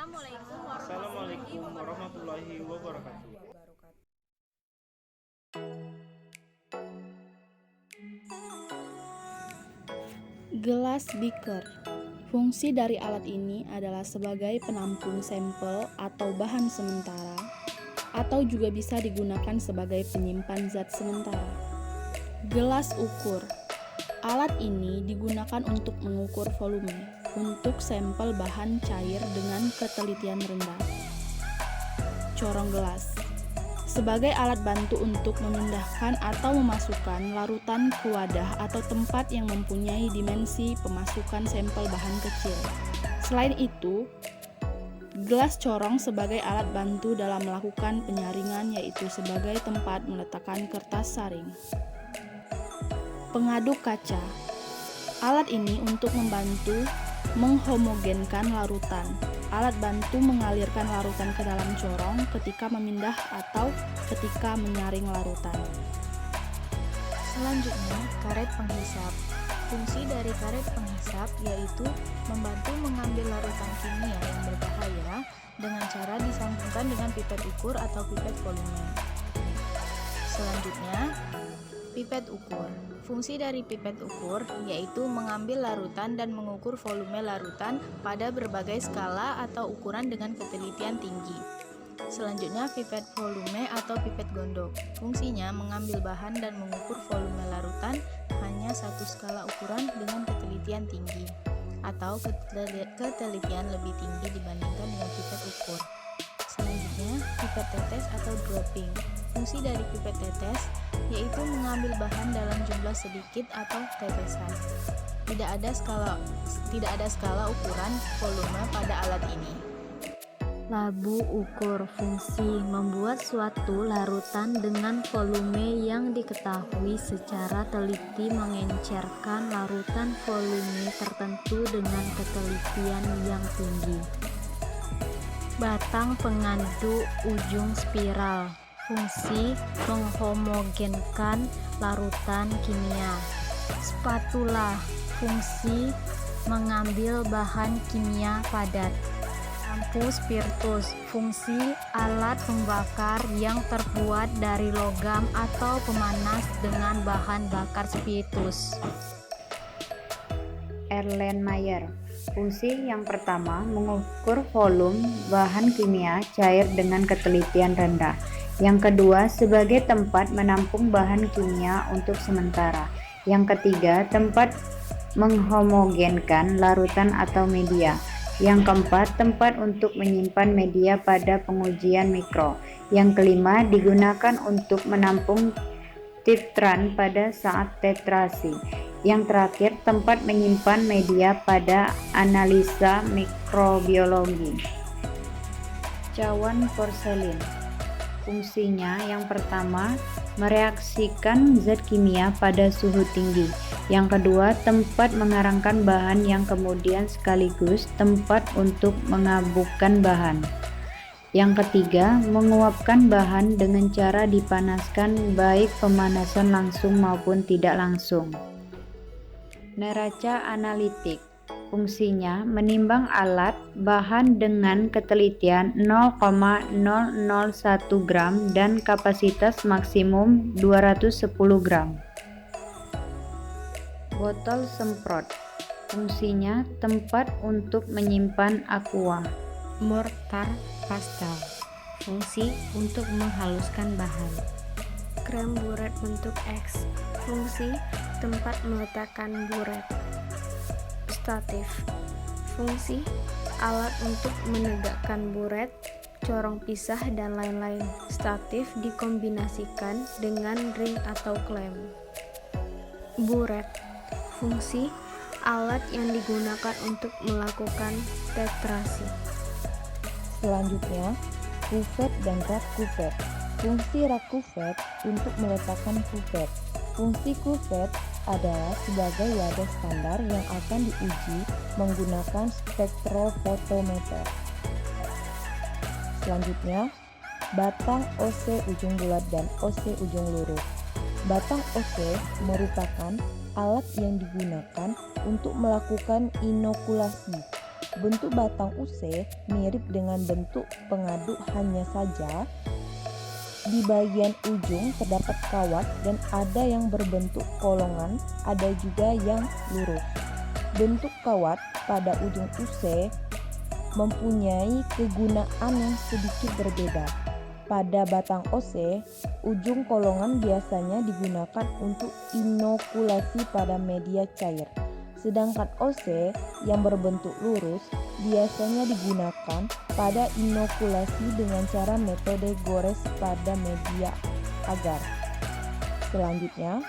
Assalamualaikum warahmatullahi wabarakatuh. Gelas beaker. Fungsi dari alat ini adalah sebagai penampung sampel atau bahan sementara, atau juga bisa digunakan sebagai penyimpan zat sementara. Gelas ukur. Alat ini digunakan untuk mengukur volume untuk sampel bahan cair dengan ketelitian rendah. Corong gelas. Sebagai alat bantu untuk memindahkan atau memasukkan larutan ke wadah atau tempat yang mempunyai dimensi pemasukan sampel bahan kecil. Selain itu, gelas corong sebagai alat bantu dalam melakukan penyaringan, yaitu sebagai tempat meletakkan kertas saring. Pengaduk kaca. Alat ini untuk membantu menghomogenkan larutan. Alat bantu mengalirkan larutan ke dalam corong ketika memindah atau ketika menyaring larutan. Selanjutnya, karet penghisap. Fungsi dari karet penghisap yaitu membantu mengambil larutan kimia yang berbahaya dengan cara disambungkan dengan pipet ukur atau pipet volume. Selanjutnya, pipet ukur. Fungsi dari pipet ukur yaitu mengambil larutan dan mengukur volume larutan pada berbagai skala atau ukuran dengan ketelitian tinggi. Selanjutnya, pipet volume atau pipet gondok. Fungsinya mengambil bahan dan mengukur volume larutan hanya satu skala ukuran dengan ketelitian tinggi atau ketelitian lebih tinggi dibandingkan dengan pipet ukur. Selanjutnya, pipet tetes atau dropping. Fungsi dari pipet tetes yaitu mengambil bahan dalam jumlah sedikit atau tetesan. Tidak ada skala ukuran volume pada alat ini. Labu ukur. Fungsi membuat suatu larutan dengan volume yang diketahui secara teliti, mengencerkan larutan volume tertentu dengan ketelitian yang tinggi. Batang pengaduk ujung spiral. Fungsi menghomogenkan larutan kimia. Spatula. Fungsi mengambil bahan kimia padat. Lampu spiritus. Fungsi alat pembakar yang terbuat dari logam atau pemanas dengan bahan bakar spiritus. Erlenmeyer. Fungsi yang pertama mengukur volume bahan kimia cair dengan ketelitian rendah. Yang kedua, sebagai tempat menampung bahan kimia untuk sementara. Yang ketiga, tempat menghomogenkan larutan atau media. Yang keempat, tempat untuk menyimpan media pada pengujian mikro. Yang kelima, digunakan untuk menampung titran pada saat titrasi. Yang terakhir, tempat menyimpan media pada analisa mikrobiologi. Cawan porselin. Fungsinya yang pertama, mereaksikan zat kimia pada suhu tinggi. Yang kedua, tempat mengarangkan bahan yang kemudian sekaligus tempat untuk mengabukkan bahan. Yang ketiga, menguapkan bahan dengan cara dipanaskan, baik pemanasan langsung maupun tidak langsung. Neraca analitik. Fungsinya menimbang alat bahan dengan ketelitian 0,001 gram dan kapasitas maksimum 210 gram. Botol semprot. Fungsinya tempat untuk menyimpan aqua. Mortar pastel. Fungsi untuk menghaluskan bahan. Krem buret bentuk X. Fungsi tempat meletakkan buret. Statif. Fungsi alat untuk menegakkan buret, corong pisah, dan lain-lain. Statif dikombinasikan dengan ring atau klem. Buret. Fungsi alat yang digunakan untuk melakukan tetrasi. Selanjutnya, kuvet dan rak kuvet. Fungsi rak kuvet untuk meletakkan kuvet. Fungsi kuvet adalah sebagai wadah standar yang akan diuji menggunakan spektrofotometer. Selanjutnya, batang OC ujung bulat dan OC ujung lurus. Batang OC merupakan alat yang digunakan untuk melakukan inokulasi Bentuk batang UC mirip dengan bentuk pengaduk, hanya saja di bagian ujung terdapat kawat dan ada yang berbentuk kolongan, ada juga yang lurus. Bentuk kawat pada ujung UC mempunyai kegunaan yang sedikit berbeda. Pada batang OC, ujung kolongan biasanya digunakan untuk inokulasi pada media cair. Sedangkan OC yang berbentuk lurus biasanya digunakan pada inokulasi dengan cara metode gores pada media agar. Selanjutnya,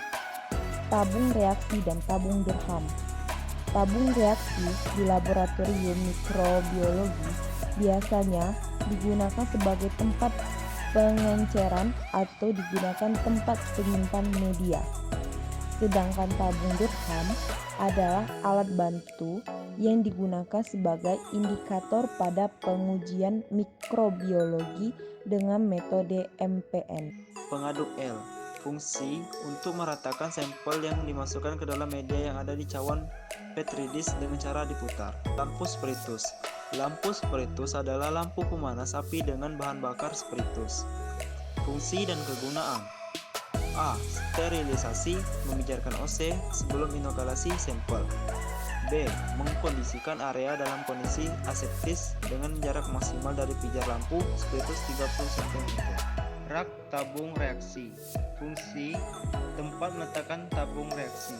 tabung reaksi dan tabung Durham. Tabung reaksi di laboratorium mikrobiologi biasanya digunakan sebagai tempat pengenceran atau digunakan tempat penyimpan media. Sedangkan tabung Durham adalah alat bantu yang digunakan sebagai indikator pada pengujian mikrobiologi dengan metode MPN. Pengaduk L, fungsi untuk meratakan sampel yang dimasukkan ke dalam media yang ada di cawan Petri dish dengan cara diputar. Lampu spiritus. Lampu spiritus adalah lampu pemanas api dengan bahan bakar spiritus. Fungsi dan kegunaan: A. Sterilisasi, meminjarkan OC sebelum inokulasi sampel. B. Mengkondisikan area dalam kondisi aseptis dengan jarak maksimal dari pijar lampu spiritus 30 cm. Rak tabung reaksi. Fungsi: tempat meletakkan tabung reaksi.